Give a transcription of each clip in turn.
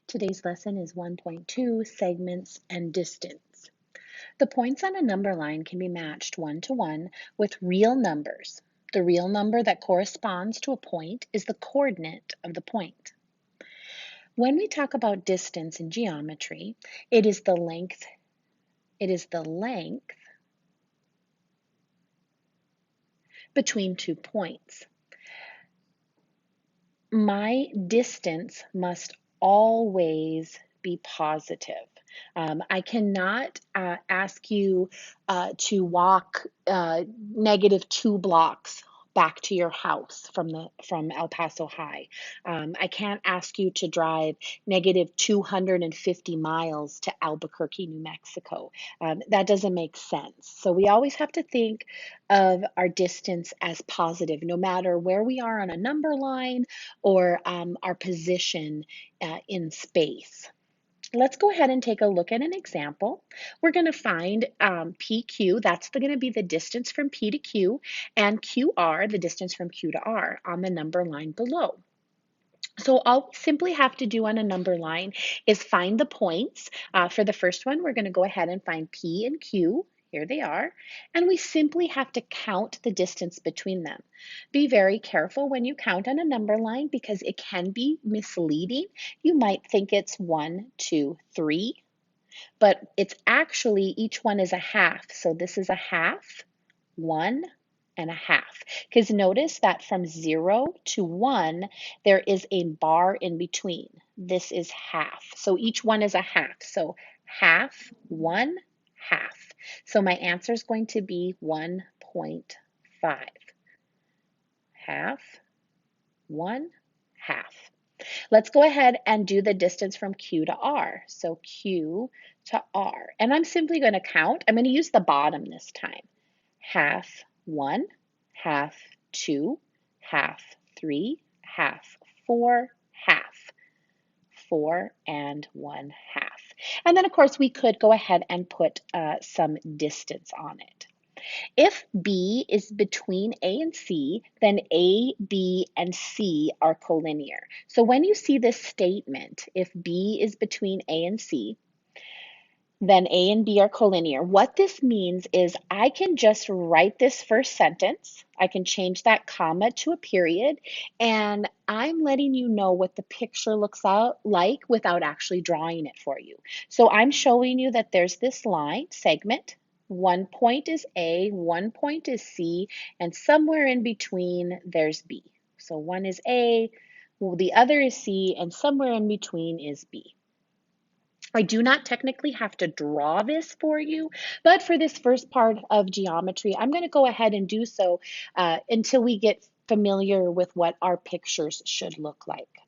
Today's lesson is 1.2, segments and distance. The points on a number line can be matched one-to-one with real numbers. The real number that corresponds to a point is the coordinate of the point. When we talk about distance in geometry, it is the length between 2 points. My distance must always be positive. I cannot ask you to walk -2 blocks back to your house from El Paso High. I can't ask you to drive -250 miles to Albuquerque, New Mexico. That doesn't make sense. So we always have to think of our distance as positive, no matter where we are on a number line or our position in space. Let's go ahead and take a look at an example. We're going to find PQ, that's going to be the distance from P to Q, and QR, the distance from Q to R on the number line below. So all we simply have to do on a number line is find the points. For the first one, we're going to go ahead and find P and Q. Here they are. And we simply have to count the distance between them. Be very careful when you count on a number line because it can be misleading. You might think it's 1, 2, 3, but it's actually each one is a half. So this is a half, 1, and a half. Because notice that from 0 to 1, there is a bar in between. This is half. So each one is a half. So half, 1, half. So my answer is going to be 1.5. Half, 1, half. Let's go ahead and do the distance from Q to R. So Q to R. And I'm simply going to count. I'm going to use the bottom this time. Half, 1, half, 2, half, 3, half, 4, half, 4, and 1 half. And then, of course, we could go ahead and put some distance on it. If B is between A and C, then A, B, and C are collinear. So when you see this statement, if B is between A and C, then A and B are collinear. What this means is I can just write this first sentence. I can change that comma to a period, and I'm letting you know what the picture looks out like without actually drawing it for you. So I'm showing you that there's this line, segment. One point is A, one point is C, and somewhere in between there's B. So one is A, the other is C, and somewhere in between is B. I do not technically have to draw this for you, but for this first part of geometry, I'm going to go ahead and do so until we get familiar with what our pictures should look like.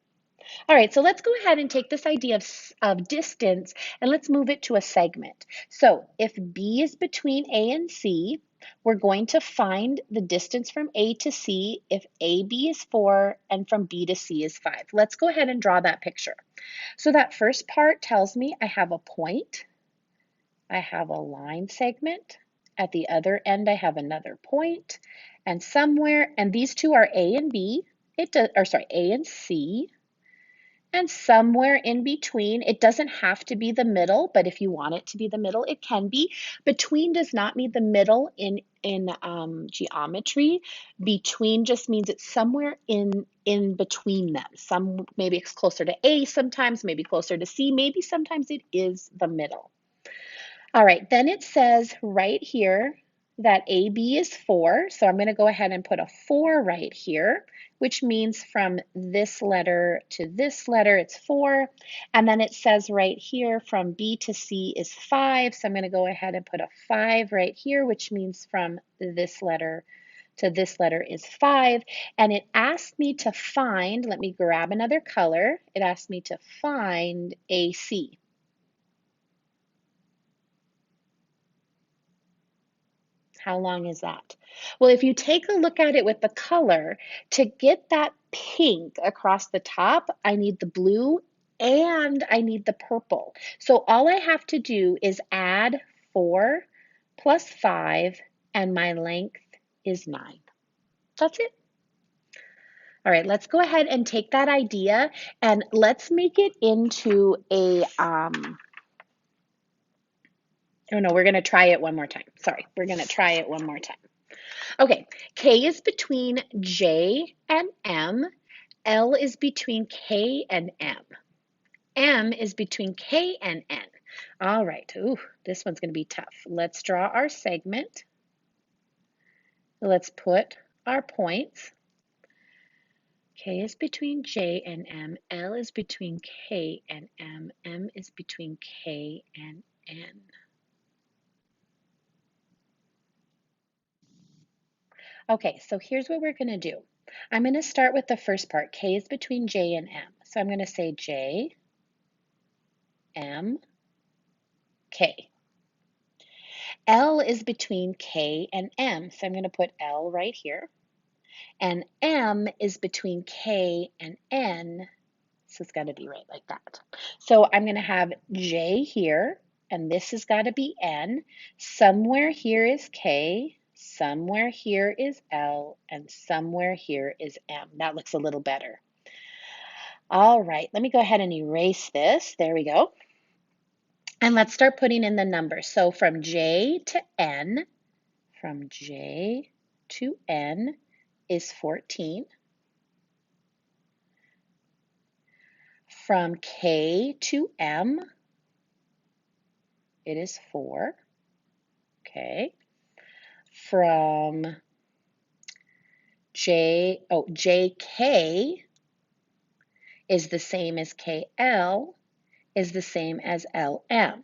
All right, so let's go ahead and take this idea of distance and let's move it to a segment. So if B is between A and C, we're going to find the distance from A to C if AB is 4 and from B to C is 5. Let's go ahead and draw that picture. So that first part tells me I have a point, I have a line segment, at the other end I have another point, and somewhere, and these two are A and B, A and C, and somewhere in between, it doesn't have to be the middle, but if you want it to be the middle, it can be. Between does not mean the middle in geometry. Between just means it's somewhere in between them. Maybe it's closer to A sometimes, maybe closer to C, maybe sometimes it is the middle. All right, then it says right here that AB is 4, so I'm going to go ahead and put a 4 right here, which means from this letter to this letter, it's 4. And then it says right here from B to C is 5, so I'm going to go ahead and put a 5 right here, which means from this letter to this letter is 5. And it asked me to find, let me grab another color, it asked me to find AC. How long is that? Well, if you take a look at it with the color, to get that pink across the top, I need the blue and I need the purple. So all I have to do is add 4 plus 5, and my length is 9. That's it. All right, let's go ahead and take that idea and let's make it into a, oh no, we're going to try it one more time. Sorry, we're going to try it one more time. Okay, K is between J and M. L is between K and M. M is between K and N. All right, ooh, this one's going to be tough. Let's draw our segment. Let's put our points. K is between J and M. L is between K and M. M is between K and N. Okay, so here's what we're going to do. I'm going to start with the first part. K is between J and M. So I'm going to say J, M, K. L is between K and M. So I'm going to put L right here. And M is between K and N. So it's got to be right like that. So I'm going to have J here, and this has got to be N. Somewhere here is K, somewhere here is L, and somewhere here is M. That looks a little better. All right, let me go ahead and erase this. There we go. And let's start putting in the numbers. So from J to N, from J to N is 14. From K to M, it is 4. Okay. From JK is the same as KL, is the same as LM.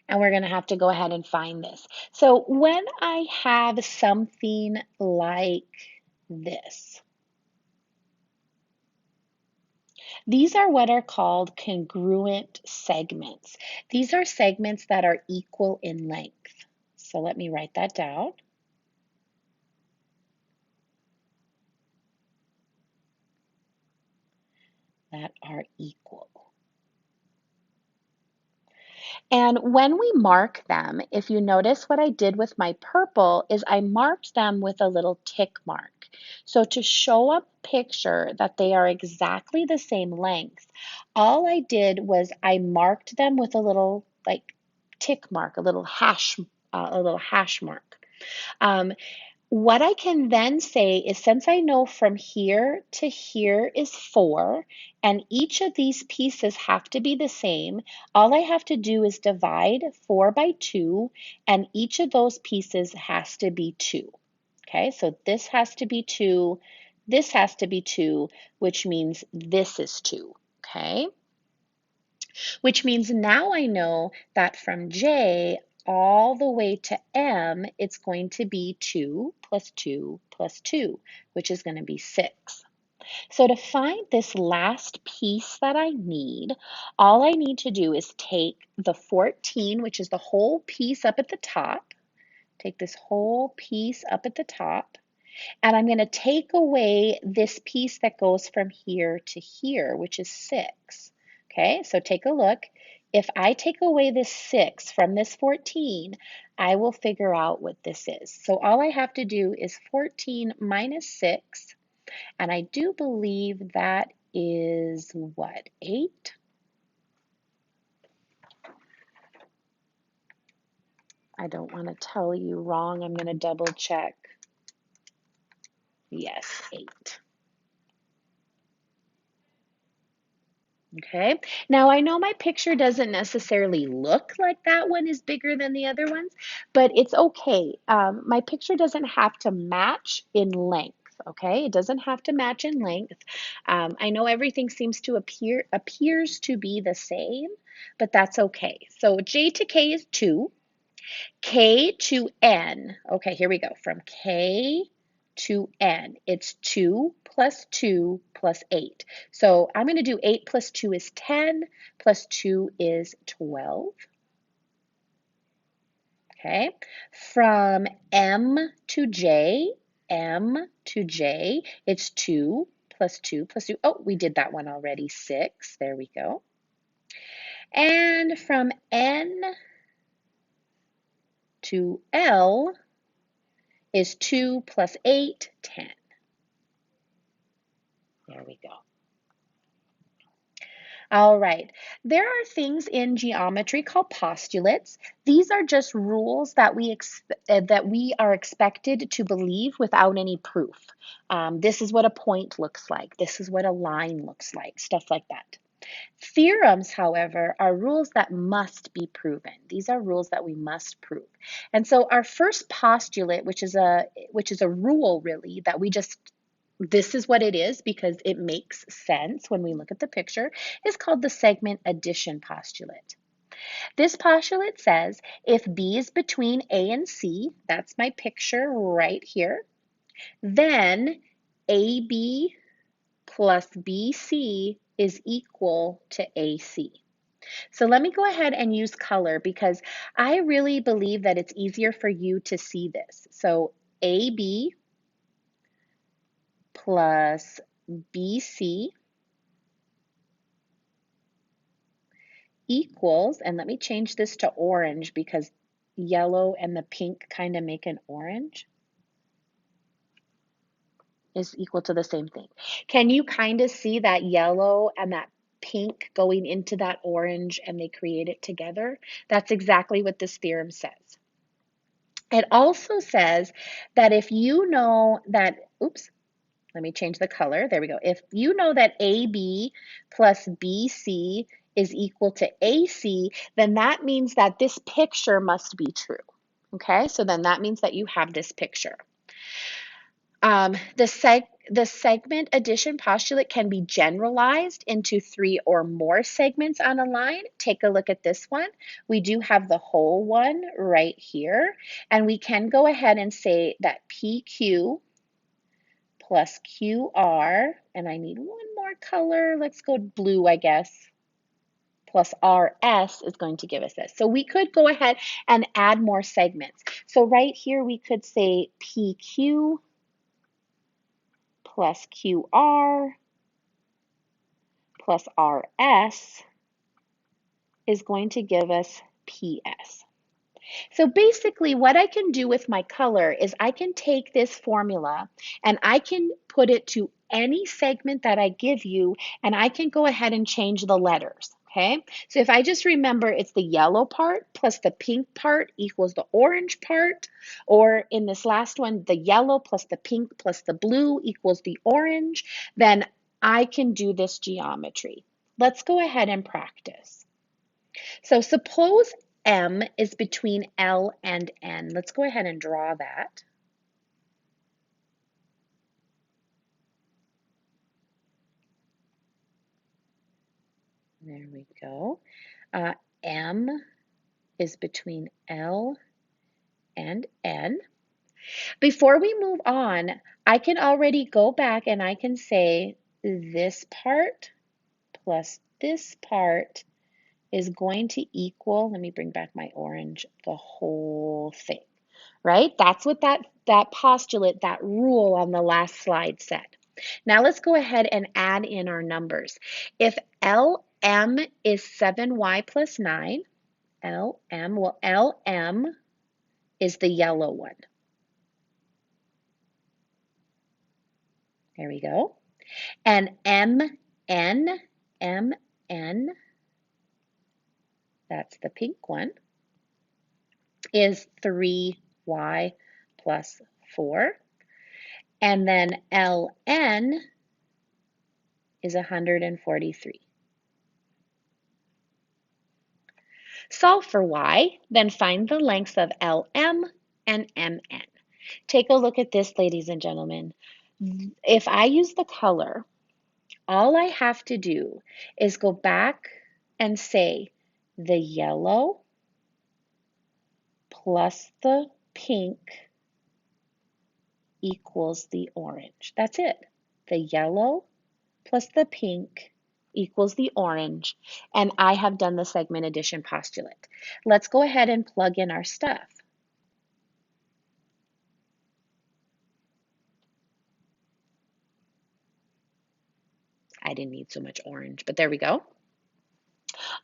And we're going to have to go ahead and find this. So when I have something like this, these are what are called congruent segments. These are segments that are equal in length. So let me write that down. That are equal. And when we mark them, if you notice what I did with my purple is I marked them with a little tick mark. So to show a picture that they are exactly the same length, all I did was I marked them with a little like tick mark, a little hash mark. What I can then say is since I know from here to here is 4, and each of these pieces have to be the same, all I have to do is divide 4 by 2, and each of those pieces has to be 2. Okay, so this has to be 2, this has to be 2, which means this is 2. Okay, which means now I know that from J all the way to M, it's going to be 2 plus 2 plus 2, which is going to be 6. So to find this last piece that I need, all I need to do is take the 14, which is the whole piece up at the top, take this whole piece up at the top, and I'm going to take away this piece that goes from here to here, which is 6. Okay, so take a look. If I take away this 6 from this 14, I will figure out what this is. So all I have to do is 14 minus 6, and I do believe that is what, 8? I don't want to tell you wrong. I'm going to double check. Yes, 8. Okay, now I know my picture doesn't necessarily look like that one is bigger than the other ones, but it's okay. My picture doesn't have to match in length. Okay, it doesn't have to match in length. I know everything seems to appears to be the same, but that's okay. So J to K is 2. K to N. Okay, here we go. From K to N, it's 2 plus 2 plus 8. So I'm going to do 8 plus 2 is 10, plus 2 is 12. Okay, from M to J, it's 2 plus 2 plus 2. Oh, we did that one already, 6. There we go. And from N to L is 2 plus 8, 10. There we go. All right. There are things in geometry called postulates. These are just rules that we are expected to believe without any proof. This is what a point looks like. This is what a line looks like, stuff like that. Theorems, however, are rules that must be proven. These are rules that we must prove. And so our first postulate, which is a rule really that we just this is what it is because it makes sense when we look at the picture, is called the segment addition postulate. This postulate says if B is between A and C, that's my picture right here, then AB plus BC is equal to AC. So let me go ahead and use color because I really believe that it's easier for you to see this. So AB plus BC equals, and let me change this to orange because yellow and the pink kind of make an orange, is equal to the same thing. Can you kind of see that yellow and that pink going into that orange and they create it together? That's exactly what this theorem says. It also says that if you know that, oops, let me change the color. There we go. If you know that AB plus BC is equal to AC, then that means that this picture must be true. Okay, so then that means that you have this picture. The segment addition postulate can be generalized into 3 or more segments on a line. Take a look at this one. We do have the whole one right here, and we can go ahead and say that PQ plus QR, and I need one more color, let's go blue, I guess, plus RS is going to give us this. So we could go ahead and add more segments. So right here we could say PQ plus QR plus RS is going to give us PS. So basically what I can do with my color is I can take this formula and I can put it to any segment that I give you, and I can go ahead and change the letters. Okay, so if I just remember it's the yellow part plus the pink part equals the orange part, or in this last one, the yellow plus the pink plus the blue equals the orange, then I can do this geometry. Let's go ahead and practice. So suppose M is between L and N. Let's go ahead and draw that. There we go. M is between L and N. Before we move on, I can already go back and I can say this part plus this part is going to equal, let me bring back my orange, the whole thing, right? That's what that postulate, that rule on the last slide said. Now let's go ahead and add in our numbers. If LM is 7y plus 9, LM, well, LM is the yellow one. There we go. And MN, that's the pink one, is 3y plus 4. And then LN is 143. Solve for y, then find the lengths of LM and MN. Take a look at this, ladies and gentlemen. If I use the color, all I have to do is go back and say the yellow plus the pink equals the orange. That's it. The yellow plus the pink equals the orange, and I have done the segment addition postulate. Let's go ahead and plug in our stuff. I didn't need so much orange, but there we go.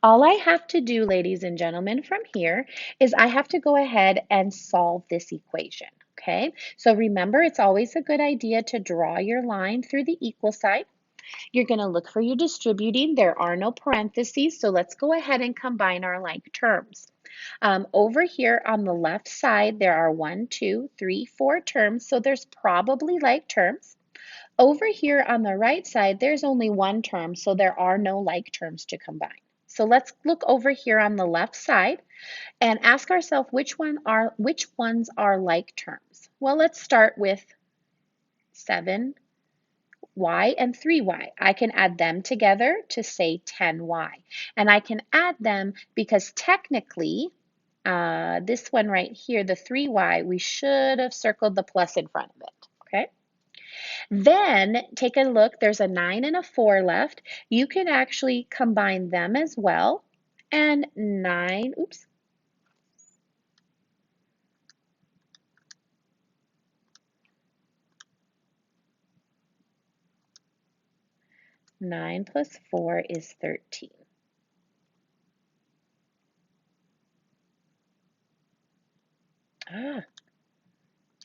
All I have to do, ladies and gentlemen, from here is I have to go ahead and solve this equation, okay? So remember, it's always a good idea to draw your line through the equal sign. You're going to look for your distributing. There are no parentheses, so let's go ahead and combine our like terms. Over here on the left side, there are 1, 2, 3, 4 terms, so there's probably like terms. Over here on the right side, there's only one term, so there are no like terms to combine. So let's look over here on the left side and ask ourselves which ones are like terms. Well, let's start with 7y and 3y. I can add them together to say 10y. And I can add them because technically, this one right here, the 3y, we should have circled the plus in front of it, okay? Then take a look, there's a 9 and a 4 left. You can actually combine them as well. And 9, oops, 9 plus 4 is 13. Ah,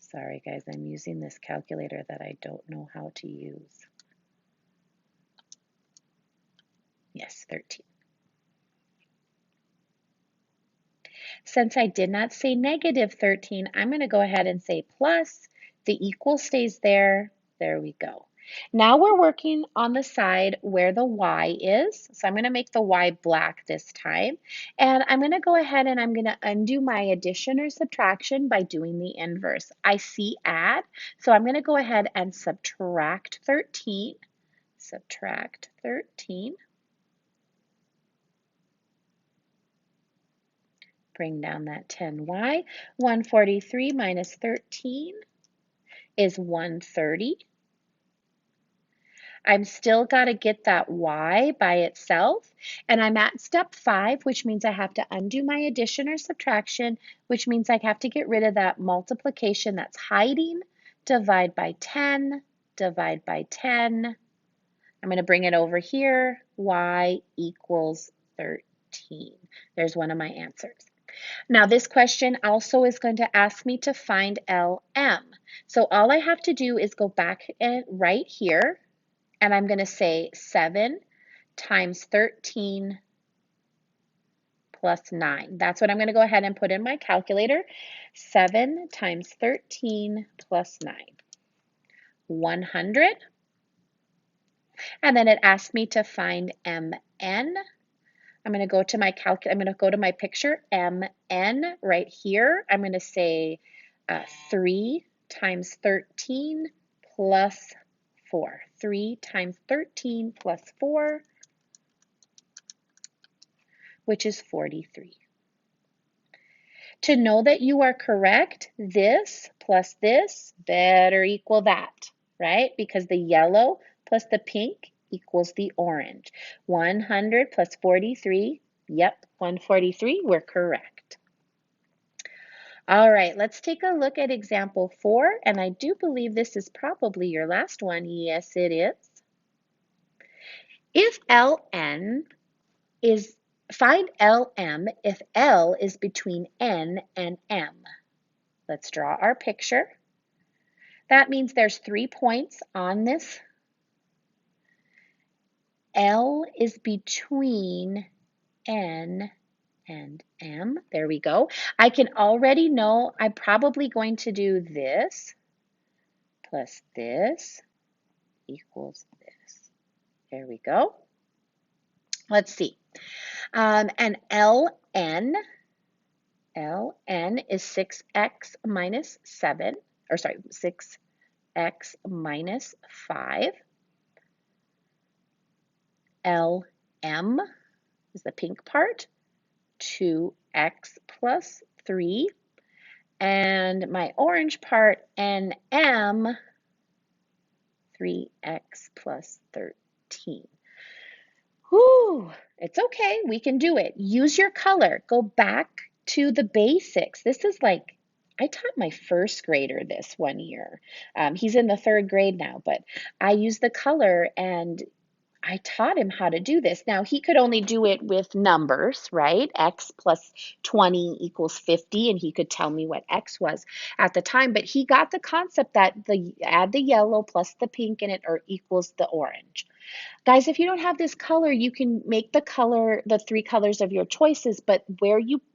sorry guys, I'm using this calculator that I don't know how to use. Yes, 13. Since I did not say negative 13, I'm going to go ahead and say plus. The equal stays there. There we go. Now we're working on the side where the y is. So I'm going to make the y black this time. And I'm going to go ahead and I'm going to undo my addition or subtraction by doing the inverse. I see add, so I'm going to go ahead and subtract 13. Subtract 13. Bring down that 10y. 143 minus 13 is 130. I'm still got to get that y by itself, and I'm at step 5, which means I have to undo my addition or subtraction, which means I have to get rid of that multiplication that's hiding. Divide by 10, divide by 10. I'm going to bring it over here. Y equals 13. There's one of my answers. Now this question also is going to ask me to find LM. So all I have to do is go back right here, and I'm going to say 7 times 13 plus 9. That's what I'm going to go ahead and put in my calculator. 7 times 13 plus 9. 100. And then it asked me to find MN. I'm going to go to my I'm going to go to my picture, MN right here. I'm going to say 3 times 13 plus 4. 3 times 13 plus 4, which is 43. To know that you are correct, this plus this better equal that, right? Because the yellow plus the pink equals the orange. 100 plus 43, yep, 143, we're correct. All right, let's take a look at example 4, and I do believe this is probably your last one. Yes, it is. If Ln is, find Lm if L is between N and M. Let's draw our picture. That means there's 3 points on this. L is between N and M. There we go. I can already know I'm probably going to do this plus this equals this. There we go. Let's see. And Ln is 6x minus 7, or sorry, 6x minus 5. Lm is the pink part, 2x plus 3. And my orange part, Nm, 3x plus 13. Whew, it's okay, we can do it. Use your color. Go back to the basics. This is like, I taught my first grader this one year. He's in the 3rd grade now, but I used the color and I taught him how to do this. Now, he could only do it with numbers, right? X plus 20 equals 50, and he could tell me what X was at the time, but he got the concept that add the yellow plus the pink in it or equals the orange. Guys, if you don't have this color, you can make the color, the three colors of your choices, but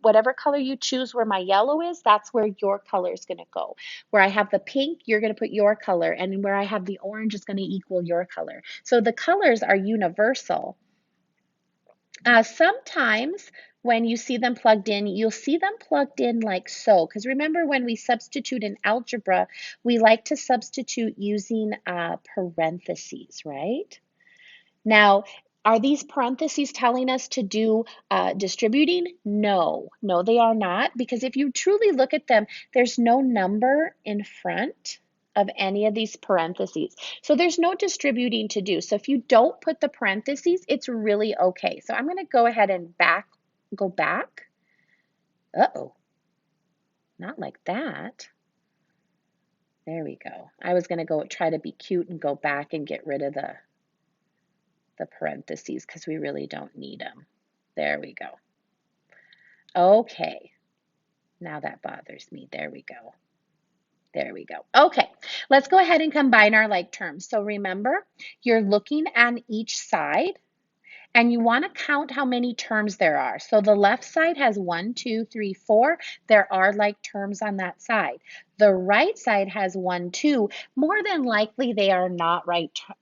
whatever color you choose where my yellow is, that's where your color is going to go. Where I have the pink, you're going to put your color, and where I have the orange is going to equal your color. So the colors are universal. Sometimes when you see them plugged in, you'll see them plugged in like so. Because remember when we substitute in algebra, we like to substitute using parentheses, right? Now, are these parentheses telling us to do distributing? No, no, they are not, because if you truly look at them, there's no number in front of any of these parentheses. So there's no distributing to do. So if you don't put the parentheses, it's really okay. So I'm going to go ahead and go back. Uh-oh, not like that. There we go. I was going to go try to be cute and go back and get rid of the parentheses because we really don't need them. There we go. Okay, now that bothers me. There we go. There we go. Okay, let's go ahead and combine our like terms. So remember, you're looking at each side and you want to count how many terms there are. So the left side has 1, 2, 3, 4. There are like terms on that side. The right side has 1, 2. More than likely, they are not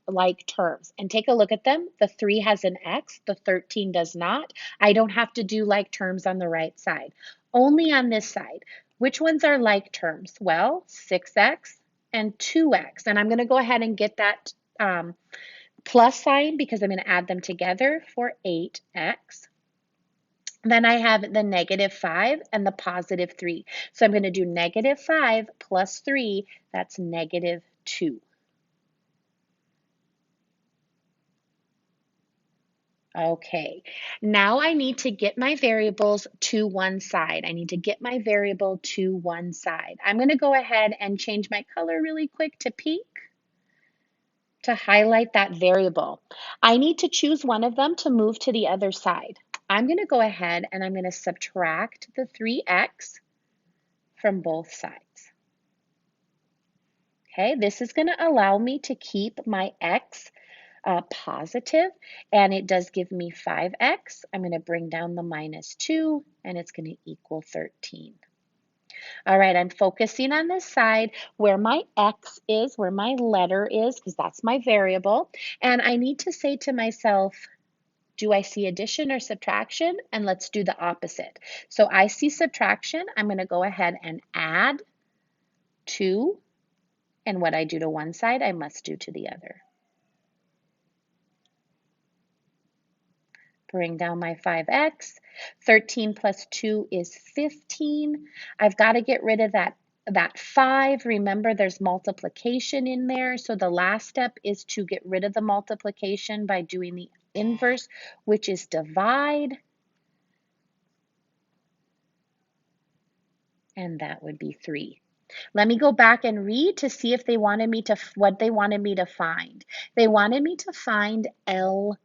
like terms. And take a look at them. The 3 has an X. The 13 does not. I don't have to do like terms on the right side. Only on this side. Which ones are like terms? Well, 6X and 2X. And I'm going to go ahead and get that plus sign because I'm going to add them together for 8x. Then I have the -5 and the +3. So I'm going to do -5 plus 3, that's -2. Okay, now I need to get my variables to one side. I need to get my variable to one side. I'm going to go ahead and change my color really quick to pink to highlight that variable. I need to choose one of them to move to the other side. I'm going to go ahead and I'm going to subtract the 3x from both sides. Okay, this is going to allow me to keep my x positive, and it does give me 5x. I'm going to bring down the -2, and it's going to equal 13. All right, I'm focusing on this side where my x is, where my letter is, because that's my variable. And I need to say to myself, do I see addition or subtraction? And let's do the opposite. So I see subtraction. I'm going to go ahead and add 2. And what I do to one side, I must do to the other. Bring down my 5x. 13 plus 2 is 15. I've got to get rid of that 5. Remember, there's multiplication in there. So the last step is to get rid of the multiplication by doing the inverse, which is divide. And that would be 3. Let me go back and read to see if they wanted me to, what they wanted me to find. They wanted me to find LM.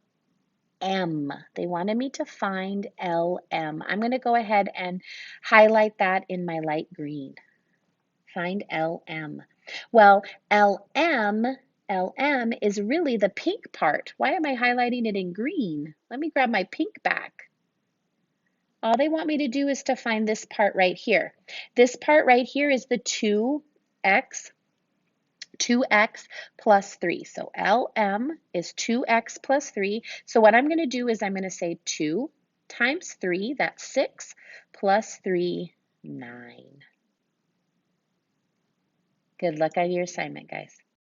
They wanted me to find LM. I'm going to go ahead and highlight that in my light green. Find LM. Well, LM is really the pink part. Why am I highlighting it in green? Let me grab my pink back. All they want me to do is to find this part right here. This part right here is the 2x plus 3. So LM is 2x plus 3. So what I'm going to do is I'm going to say 2 times 3, that's 6, plus 3, 9. Good luck on your assignment, guys.